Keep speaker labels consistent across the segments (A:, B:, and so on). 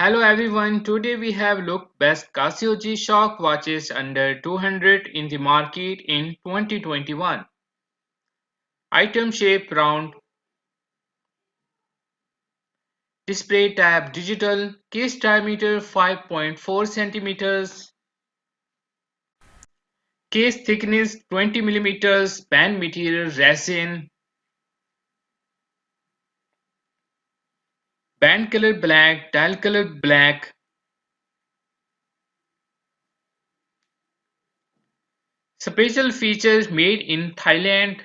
A: Hello everyone, today we have looked best Casio G-Shock watches under 200 in the market in 2021. Item shape round, display tab digital, case diameter 5.4 centimeters, case thickness 20 millimeters, band material resin, band color black, dial color black, special features made in Thailand,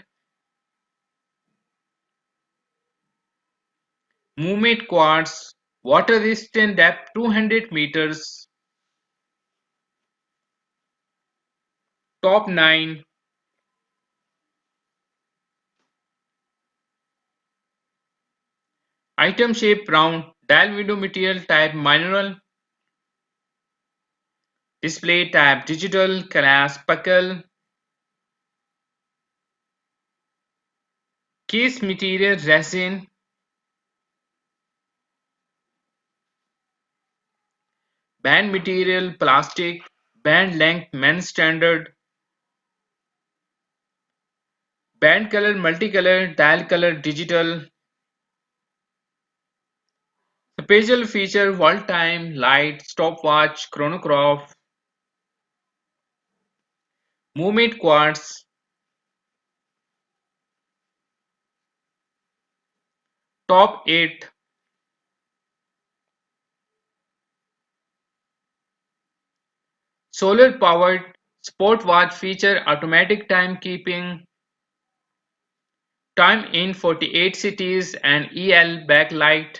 A: movement quartz, water resistant depth 200 meters, top 9, item shape round, dial window material type mineral, display type digital, class buckle, case material resin, band material plastic, band length men's standard, band color multicolor, dial color digital, special feature wall time, light, stopwatch, chronograph, movement quartz, top 8, solar powered, sport watch feature automatic timekeeping, time in 48 cities and EL backlight,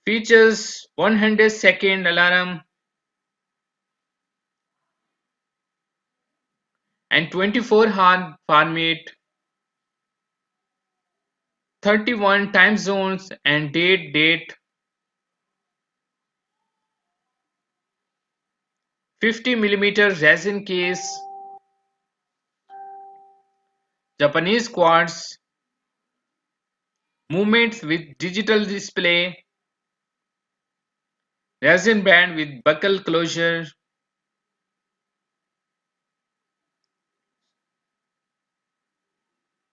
A: features 100-second alarm and 24-hour format, 31 time zones and date, 50 mm resin case, Japanese quartz, movements with digital display, resin band with buckle closure,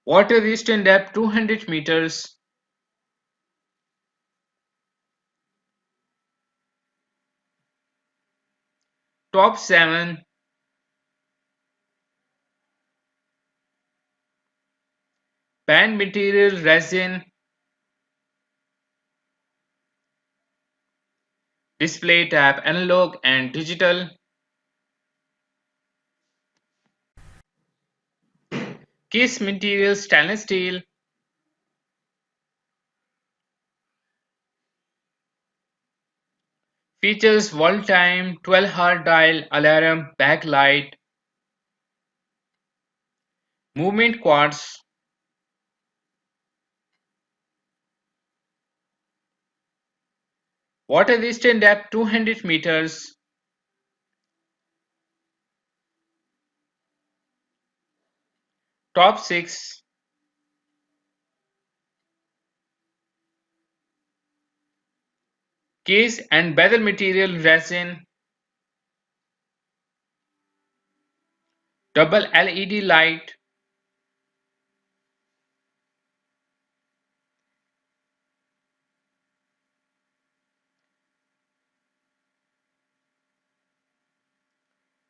A: water resistant depth 200 meters, top 7, band material resin, display tab analog and digital, case material stainless steel, features wall time, 12-hour dial, alarm, backlight, movement quartz, water resistant depth 200 meters, top 6, case and bezel material resin, double LED light,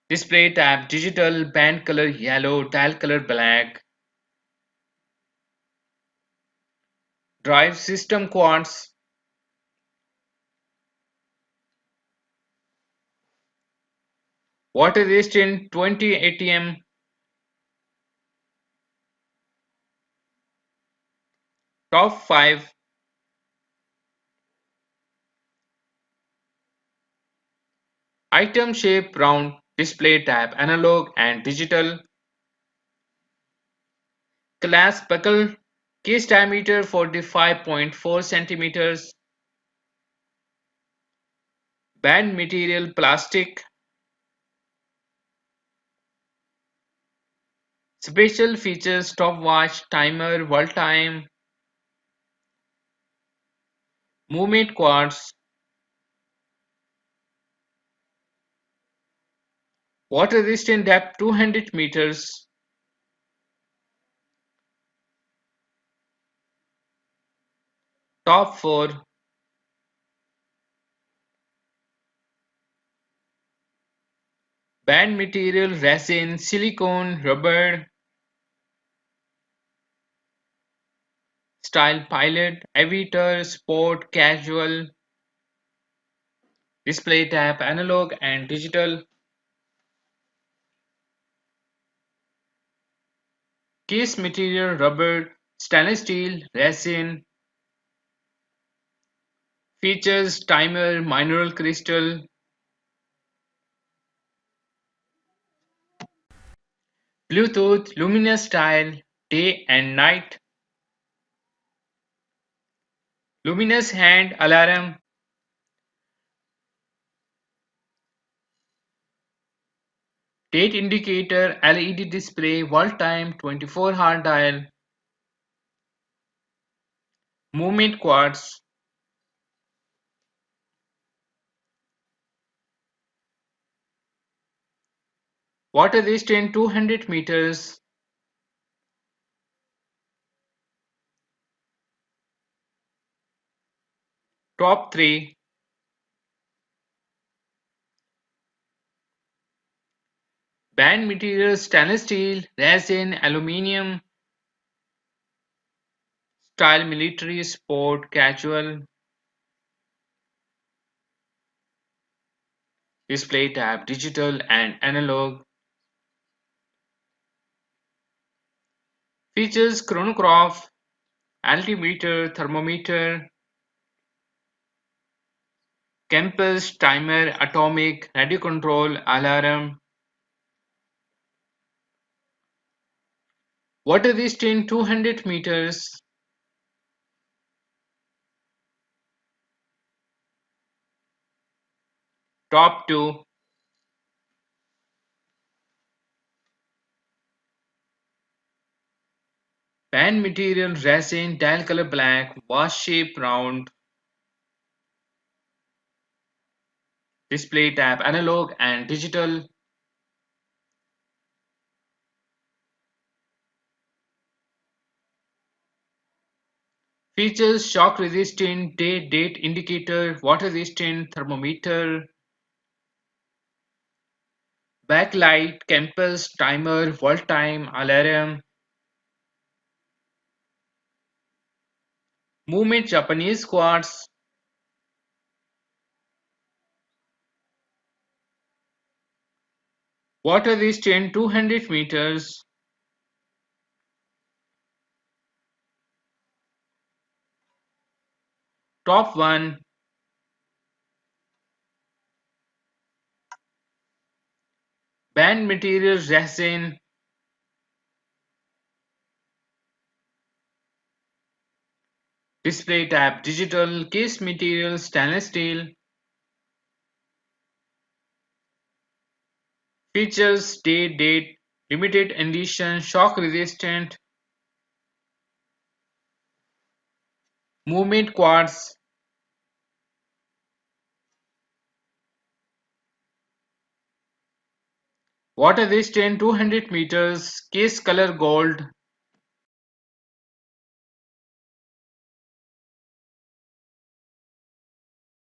A: display tab digital, band color yellow, dial color black, drive system quartz, water resistant 20 ATM, top 5, item shape round, display tab analog and digital, class buckle, case diameter 45.4 centimeters, band material plastic, special features stopwatch, timer, wall time, Movement quartz. Water resistant depth 200 meters. Top 4. Band material resin, silicone, rubber. Style pilot, aviator, sport, casual. Display tab analog and digital. Case material rubber, stainless steel, resin. Features timer, mineral crystal. Bluetooth, luminous style, day and night. Luminous hand alarm. Date indicator, LED display, world time, 24-hour dial. Movement quartz. Water resistant 200 meters. Top 3. Band materials stainless steel, resin, aluminium. Style military, sport, casual. Display tab digital and analog. Features chronograph, altimeter, thermometer, compass, timer, atomic, radio control, alarm. Water resistant 200 meters. Top 2. Band material resin, dial color black, vase shape round. Display tab analog and digital. Features shock resistant, date indicator, water resistant thermometer, backlight, compass, timer, world time, alarm. Movement Japanese quartz. Water resistant 200 meters. Top 1. Band material resin. Display tab digital. Case material stainless steel. Features date, limited edition, shock resistant. Movement quartz. Water resistant 200 meters. Case color gold.